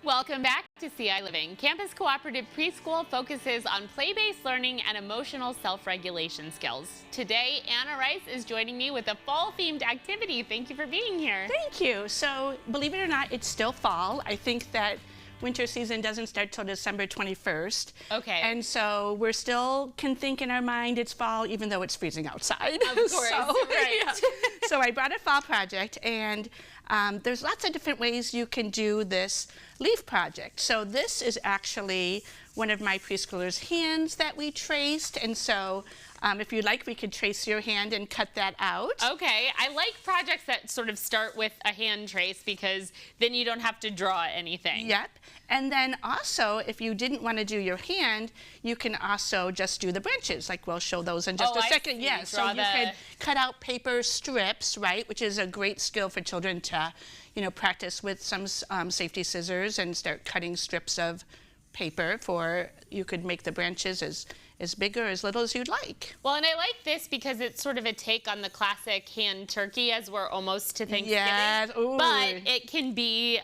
Welcome back to ciLiving. Campus Cooperative Preschool focuses on play-based learning and emotional self-regulation skills. Today, Anna Rice is joining me with a fall-themed activity. Thank you for being here. Thank you. So, believe it or not, it's still fall. I think that winter season doesn't start till December 21st. Okay. And so we still can think in our mind it's fall even though it's freezing outside. Of course, right. Yeah. So I brought a fall project, and there's lots of different ways you can do this leaf project. So this is actually one of my preschoolers' hands that we traced, and so if you'd like, we could trace your hand and cut that out. Okay, I like projects that sort of start with a hand trace because then you don't have to draw anything. Yep. And then also, if you didn't want to do your hand, you can also just do the branches. Like we'll show those in just a second. Yeah, so you could cut out paper strips, right, which is a great skill for children to, practice with some safety scissors and start cutting strips of paper for, you could make the branches as big or as little as you'd like. Well, and I like this because it's sort of a take on the classic hand turkey as we're almost to Thanksgiving. Yes. Ooh. But it can be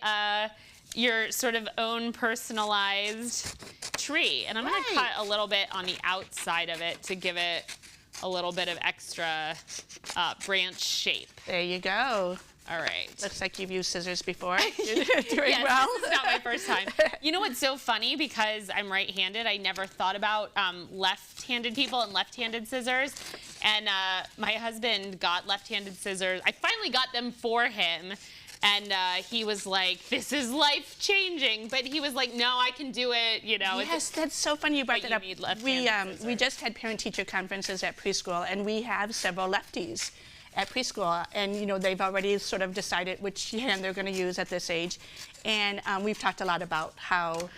your sort of own personalized tree. And I'm going to cut a little bit on the outside of it to give it a little bit of extra branch shape. There you go. All right. Looks like you've used scissors before. You're doing yes, well. This is not my first time. You know what's so funny? Because I'm right-handed, I never thought about left-handed people and left-handed scissors. And my husband got left-handed scissors. I finally got them for him. And he was like, this is life-changing. But he was like, no, I can do it, Yes, that's so funny you brought that up. We just had parent-teacher conferences at preschool, and we have several lefties at preschool, and they've already sort of decided which hand they're going to use at this age. And we've talked a lot about how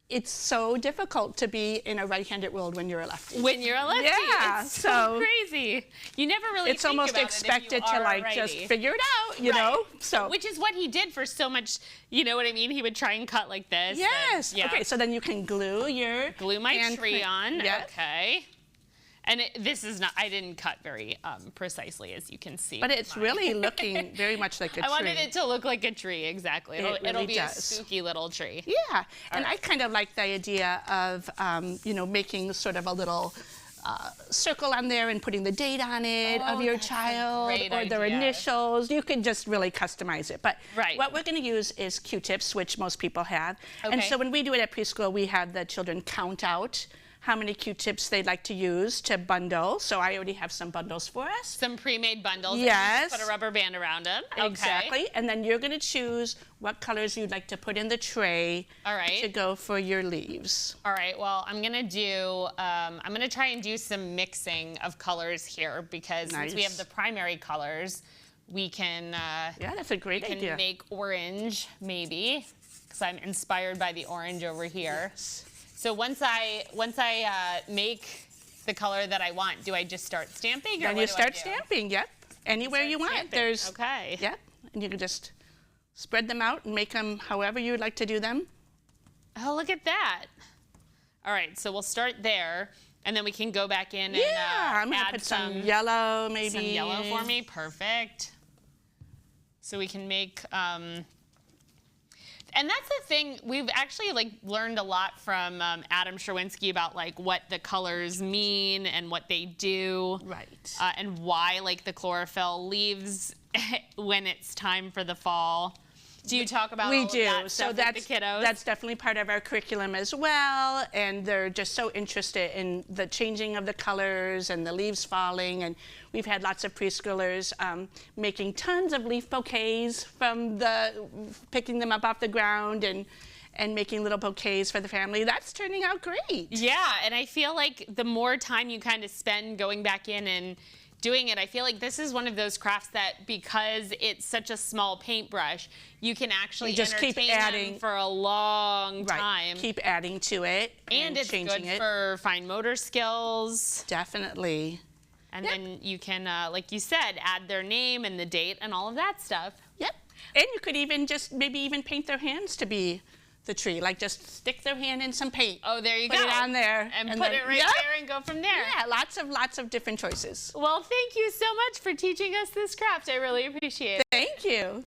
it's so difficult to be in a right-handed world when you're a lefty. When you're a lefty, yeah, it's so crazy. You never really it's think almost about expected it if you to are just figure it out, you know. So which is what he did for so much. You know what I mean? He would try and cut like this. Yes. And, yeah. Okay. So then you can glue my tree on. Yep. Okay. And this is not, I didn't cut very precisely, as you can see. But it's really looking very much like a tree. I wanted it to look like a tree, exactly. It'll be does. a spooky little tree. Yeah, and I kind of like the idea of, making sort of a little circle on there and putting the date on it of your child or their initials. You can just really customize it. But what we're going to use is Q-tips, which most people have. Okay. And so when we do it at preschool, we have the children count out how many Q-tips they'd like to use to bundle. So I already have some bundles for us. Some pre-made bundles. Yes. Put a rubber band around them. Exactly. Okay. And then you're going to choose what colors you'd like to put in the tray to go for your leaves. All right. Well, I'm going to do, I'm going to try and do some mixing of colors here because since we have the primary colors, we can, yeah, that's a great idea. can make orange maybe because I'm inspired by the orange over here. Yes. So once I make the color that I want, do I just start stamping? Then you start stamping, yep. Anywhere you want. Stamping. There's, okay. Yep. And you can just spread them out and make them however you'd like to do them. Oh, look at that. All right, so we'll start there, and then we can go back in and I'm gonna put some yellow, maybe. Some yellow for me, perfect. So we can make, and that's the thing, we've actually learned a lot from Adam Sherwinski about what the colors mean and what they do. Right. And why the chlorophyll leaves when it's time for the fall. Do you talk about all of that stuff with the kiddos? That's definitely part of our curriculum as well, and they're just so interested in the changing of the colors and the leaves falling, and we've had lots of preschoolers making tons of leaf bouquets from picking them up off the ground and making little bouquets for the family. That's turning out great. Yeah, and I feel like the more time you kind of spend going back in and doing it, I feel like this is one of those crafts that, because it's such a small paintbrush, you can actually just entertain keep adding them for a long time. Keep adding to it and it's good for fine motor skills. Definitely. And then you can, like you said, add their name and the date and all of that stuff. Yep. And you could even maybe even paint their hands to be the tree. Just stick their hand in some paint. Oh, there you go. Put it on there. And put it right there and go from there. Yeah, lots of different choices. Well, thank you so much for teaching us this craft. I really appreciate it. Thank you.